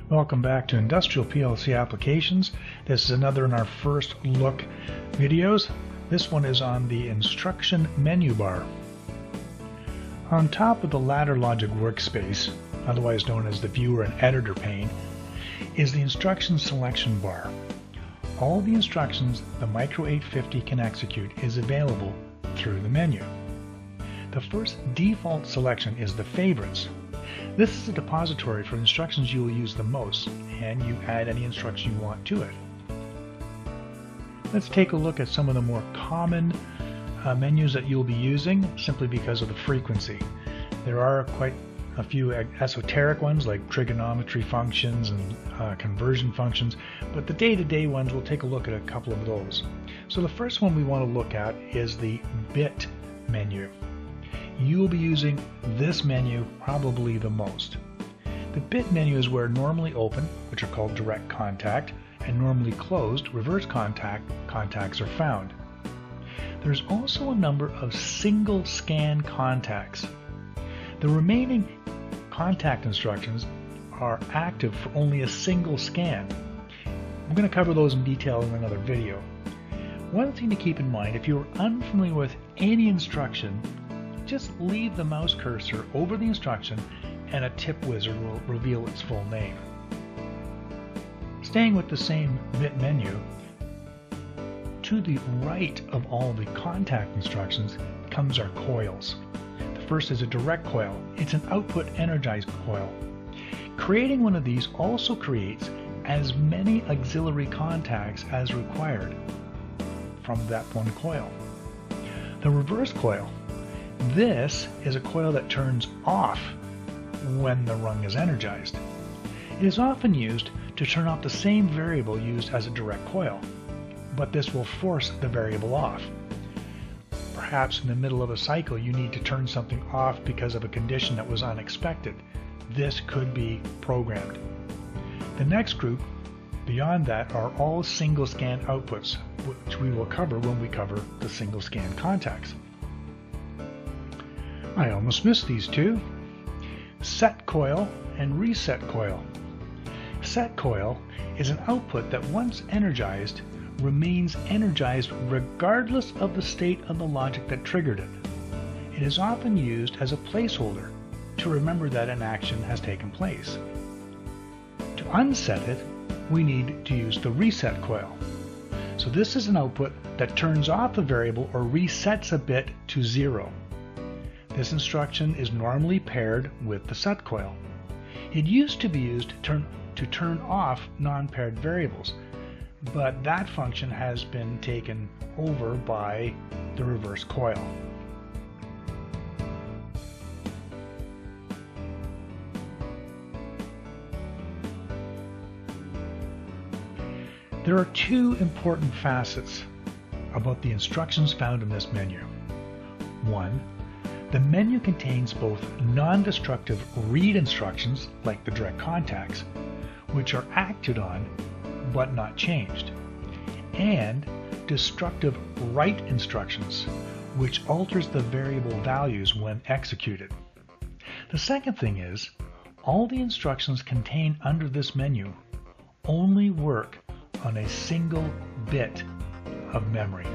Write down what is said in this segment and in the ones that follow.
Welcome back to Industrial PLC Applications. This is another in our first look videos. This one is on the instruction menu bar. On top of the Ladder Logic workspace, otherwise known as the viewer and editor pane, is the instruction selection bar. All the instructions the Micro 850 can execute is available through the menu. The first default selection is the favorites. This is a depository for instructions you will use the most, and you add any instruction you want to it. Let's take a look at some of the more common menus that you'll be using simply because of the frequency. There are quite a few esoteric ones like trigonometry functions and conversion functions, but the day-to-day ones, we'll take a look at a couple of those. So the first one we want to look at is the bit menu. You will be using this menu probably the most. The bit menu is where normally open, which are called direct contact, and normally closed, reverse contacts are found. There's also a number of single scan contacts. The remaining contact instructions are active for only a single scan. I'm going to cover those in detail in another video. One thing to keep in mind, if you're unfamiliar with any instruction, just leave the mouse cursor over the instruction and a tip wizard will reveal its full name. Staying with the same bit menu, to the right of all the contact instructions comes our coils. The first is a direct coil. It's an output energized coil. Creating one of these also creates as many auxiliary contacts as required from that one coil. The reverse coil. This is a coil that turns off when the rung is energized. It is often used to turn off the same variable used as a direct coil, but this will force the variable off. Perhaps in the middle of a cycle you need to turn something off because of a condition that was unexpected. This could be programmed. The next group beyond that are all single scan outputs, which we will cover when we cover the single scan contacts. I almost missed these two. Set coil and reset coil. Set coil is an output that once energized remains energized regardless of the state of the logic that triggered it. It is often used as a placeholder to remember that an action has taken place. To unset it, we need to use the reset coil. So this is an output that turns off a variable or resets a bit to 0. This instruction is normally paired with the set coil. It used to be used to turn off non-paired variables, but that function has been taken over by the reverse coil. There are two important facets about the instructions found in this menu. One, the menu contains both non-destructive read instructions, like the direct contacts, which are acted on but not changed, and destructive write instructions, which alters the variable values when executed. The second thing is, all the instructions contained under this menu only work on a single bit of memory.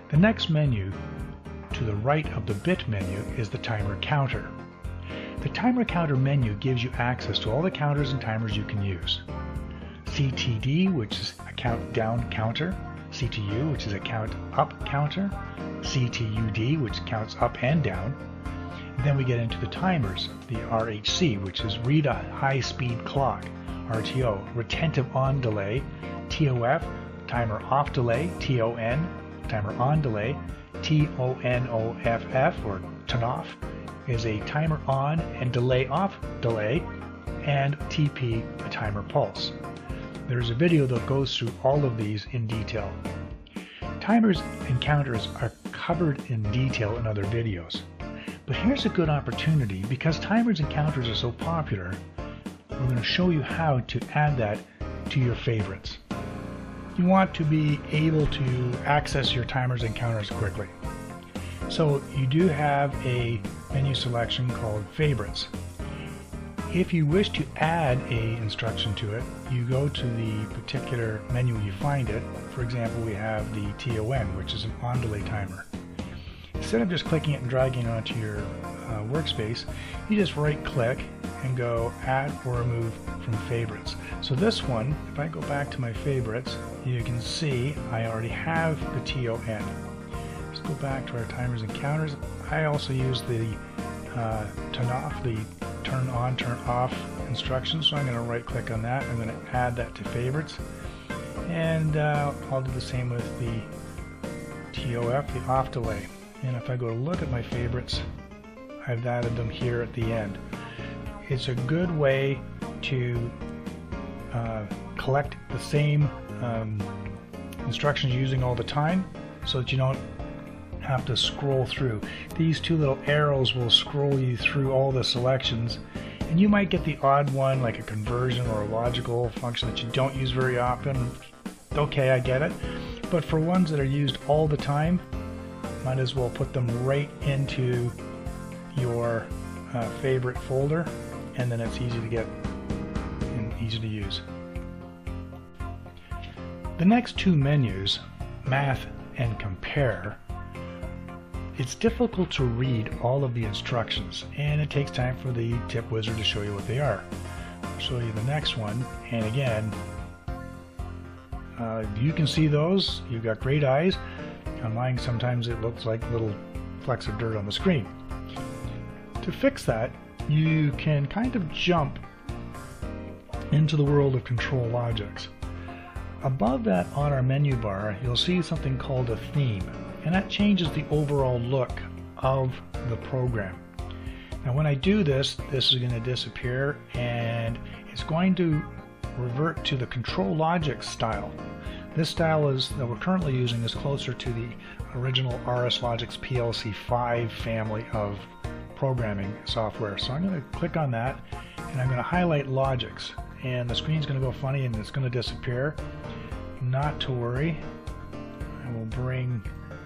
The next menu to the right of the bit menu is the timer counter. The timer counter menu gives you access to all the counters and timers you can use. CTD, which is a count down counter, CTU, which is a count up counter, CTUD, which counts up and down. Then we get into the timers, the RHC, which is read a high speed clock, RTO, retentive on delay, TOF, timer off delay, TON, timer on delay, TONOFF, or TONOFF, is a timer on and delay off delay, and TP, a timer pulse. There's a video that goes through all of these in detail. Timers and counters are covered in detail in other videos. But here's a good opportunity, because timers and counters are so popular, we're going to show you how to add that to your favorites. You want to be able to access your timers and counters quickly. So you do have a menu selection called Favorites. If you wish to add a instruction to it, you go to the particular menu you find it. For example, we have the TON, which is an on delay timer. Instead of just clicking it and dragging it onto your workspace, you just right click and go add or remove from favorites. So this one, if I go back to my favorites, you can see I already have the TON. Let's go back to our timers and counters. I also use the turn on, turn off instructions. So I'm going to right click on that. I'm going to add that to favorites. And I'll do the same with the TOF, the off delay. And if I go to look at my favorites, I've added them here at the end. It's a good way to collect the same instructions you're using all the time so that you don't have to scroll through. These two little arrows will scroll you through all the selections, and you might get the odd one like a conversion or a logical function that you don't use very often. Okay, I get it. But for ones that are used all the time, might as well put them right into your favorite folder, and then it's easy to get and easy to use. The next two menus, Math and Compare, it's difficult to read all of the instructions, and it takes time for the tip wizard to show you what they are. I'll show you the next one, and again, you can see those. You've got great eyes. On mine, sometimes it looks like little flecks of dirt on the screen. To fix that, you can kind of jump into the world of ControlLogix. Above that on our menu bar, you'll see something called a theme, and that changes the overall look of the program. Now when I do this, this is going to disappear, and it's going to revert to the ControlLogix style. This style that we're currently using is closer to the original RSLogix PLC5 family of programming software. So I'm going to click on that, and I'm going to highlight Logix, and the screen's going to go funny and it's going to disappear. Not to worry. I will bring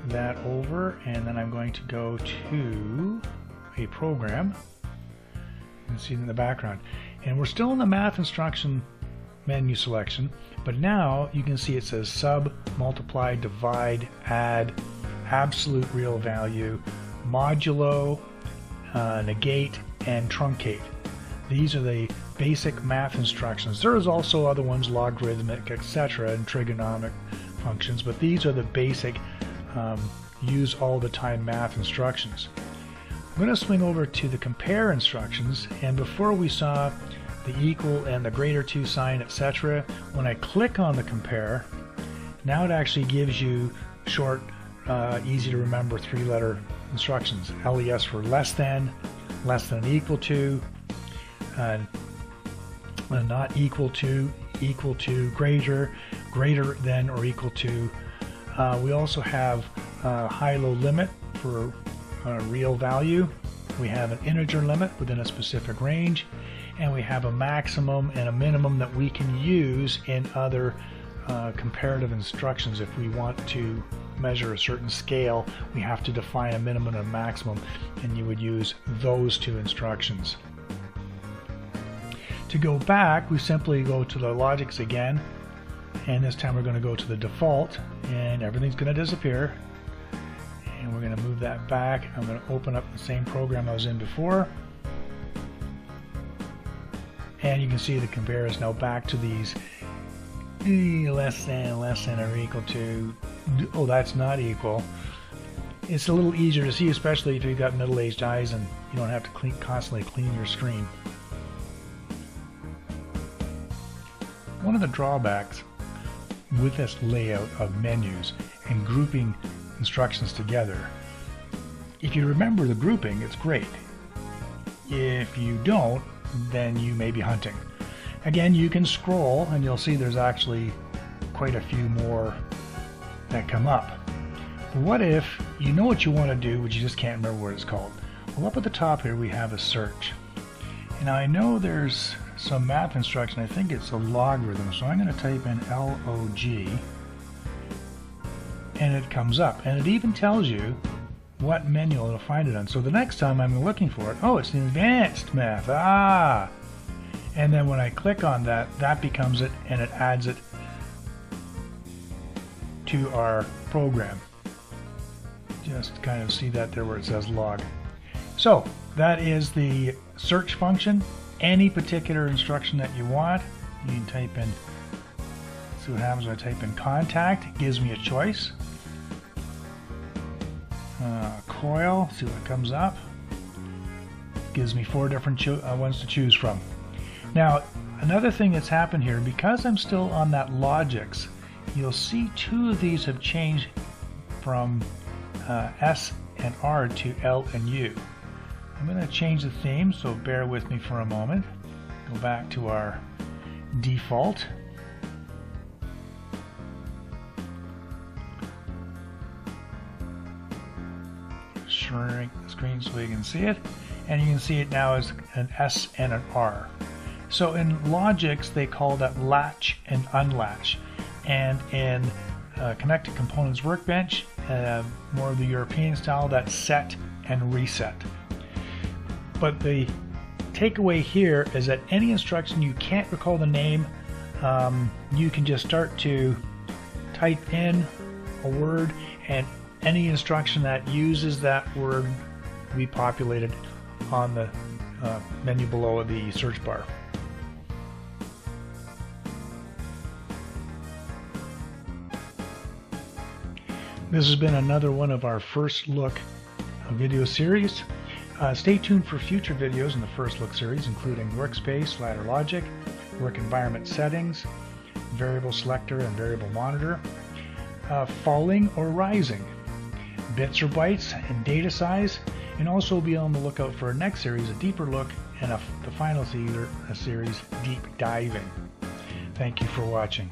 that over, and then I'm going to go to a program. You can see it in the background. And we're still in the math instruction menu selection, but now you can see it says sub, multiply, divide, add, absolute real value, modulo, negate, and truncate. These are the basic math instructions. There is also other ones, logarithmic, etc., and trigonomic functions, but these are the basic use all the time math instructions. I'm going to swing over to the compare instructions, and before we saw the equal and the greater to sign, etc. When I click on the compare, now it actually gives you short, easy to remember 3-letter instructions. LES for less than equal to, not equal to, greater than or equal to. We also have high-low limit for real value. We have an integer limit within a specific range, and we have a maximum and a minimum that we can use in other comparative instructions. If we want to measure a certain scale, we have to define a minimum and a maximum, and you would use those two instructions. To go back, we simply go to the Logix again, and this time we're going to go to the default, and everything's going to disappear, and we're going to move that back. I'm going to open up the same program I was in before, and you can see the compare is now back to these less than, or equal to. Oh, that's not equal. It's a little easier to see, especially if you've got middle-aged eyes and you don't have to constantly clean your screen. One of the drawbacks with this layout of menus and grouping instructions together, if you remember the grouping, it's great. If you don't, then you may be hunting. Again, you can scroll and you'll see there's actually quite a few more that come up. But what if you know what you want to do, but you just can't remember what it's called? Well, up at the top here we have a search. And I know there's some math instruction. I think it's a logarithm, so I'm going to type in log, and it comes up, and it even tells you what menu it'll find it on. So the next time I'm looking for it, oh, it's the advanced math. And then when I click on that, that becomes it, and it adds it to our program. Just kind of see that there where it says log. So that is the search function. Any particular instruction that you want, you can type in. See what happens when I type in contact. It gives me a choice. Coil, see what comes up. Gives me 4 different ones to choose from. Now, another thing that's happened here, because I'm still on that Logix, you'll see 2 of these have changed from S and R to L and U. I'm going to change the theme, so bear with me for a moment. Go back to our default. Shrink the screen so you can see it, and you can see it now as an S and an R. So in Logix they call that latch and unlatch, and in Connected Components Workbench, more of the European style, that's set and reset. But the takeaway here is that any instruction you can't recall the name, you can just start to type in a word, and any instruction that uses that word will be populated on the menu below the search bar. This has been another one of our First Look video series. Stay tuned for future videos in the First Look series, including Workspace, Ladder Logic, Work Environment Settings, Variable Selector and Variable Monitor, Falling or Rising, Bits or Bytes, and Data Size, and also be on the lookout for our next series, a Deeper Look, and the final series, Deep Diving. Thank you for watching.